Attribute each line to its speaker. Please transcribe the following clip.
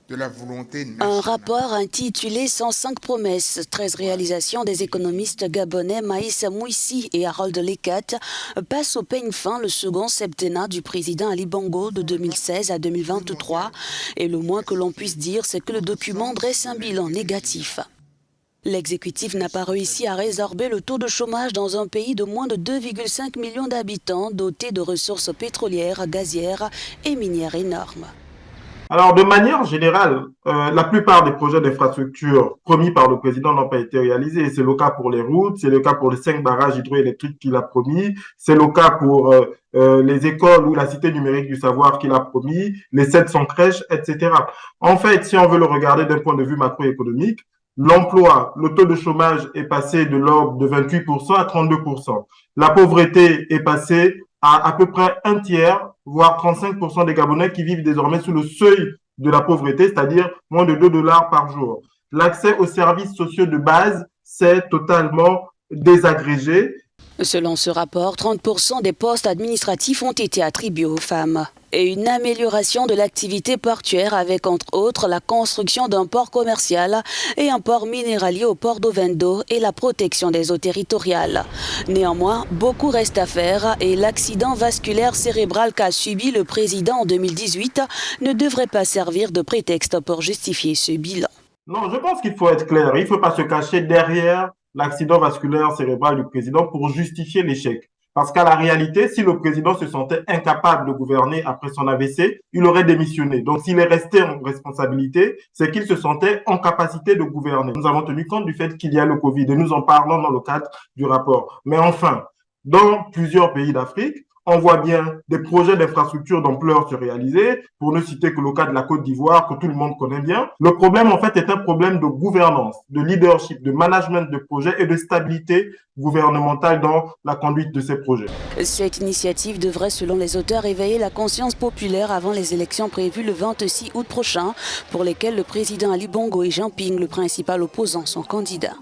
Speaker 1: de la volonté
Speaker 2: Un
Speaker 1: nationale.
Speaker 2: rapport intitulé 105 promesses, 13 réalisations des économistes gabonais Maïs Mouissi et Harold Lekat passe au peigne fin le second septennat du président Ali Bongo de 2016 à 2023. Et le moins que l'on puisse dire, c'est que le document dresse un bilan négatif. L'exécutif n'a pas réussi à résorber le taux de chômage dans un pays de moins de 2,5 millions d'habitants, doté de ressources pétrolières, gazières et minières énormes.
Speaker 3: Alors, de manière générale, la plupart des projets d'infrastructure promis par le président n'ont pas été réalisés. C'est le cas pour les routes, c'est le cas pour les 5 barrages hydroélectriques qu'il a promis, c'est le cas pour les écoles ou la cité numérique du savoir qu'il a promis, les 700 crèches, etc. En fait, si on veut le regarder d'un point de vue macroéconomique, l'emploi, le taux de chômage est passé de l'ordre de 28% à 32%. La pauvreté est passée à peu près un tiers, voire 35% des Gabonais qui vivent désormais sous le seuil de la pauvreté, c'est-à-dire moins de 2 dollars par jour. L'accès aux services sociaux de base s'est totalement désagrégé.
Speaker 2: Selon ce rapport, 30% des postes administratifs ont été attribués aux femmes. Et une amélioration de l'activité portuaire avec entre autres la construction d'un port commercial et un port minéralier au port d'Ovendo et la protection des eaux territoriales. Néanmoins, beaucoup reste à faire et l'accident vasculaire cérébral qu'a subi le président en 2018 ne devrait pas servir de prétexte pour justifier ce bilan.
Speaker 3: Non, je pense qu'il faut être clair. Il ne faut pas se cacher derrière l'accident vasculaire cérébral du président pour justifier l'échec. Parce qu'à la réalité, si le président se sentait incapable de gouverner après son AVC, il aurait démissionné. Donc, s'il est resté en responsabilité, c'est qu'il se sentait en capacité de gouverner. Nous avons tenu compte du fait qu'il y a le Covid et nous en parlons dans le cadre du rapport. Mais enfin, dans plusieurs pays d'Afrique, on voit bien des projets d'infrastructure d'ampleur se réaliser, pour ne citer que le cas de la Côte d'Ivoire, que tout le monde connaît bien. Le problème, en fait, est un problème de gouvernance, de leadership, de management de projet et de stabilité gouvernementale dans la conduite de ces projets.
Speaker 2: Cette initiative devrait, selon les auteurs, éveiller la conscience populaire avant les élections prévues le 26 août prochain, pour lesquelles le président Ali Bongo et Jean Ping, le principal opposant, sont candidats.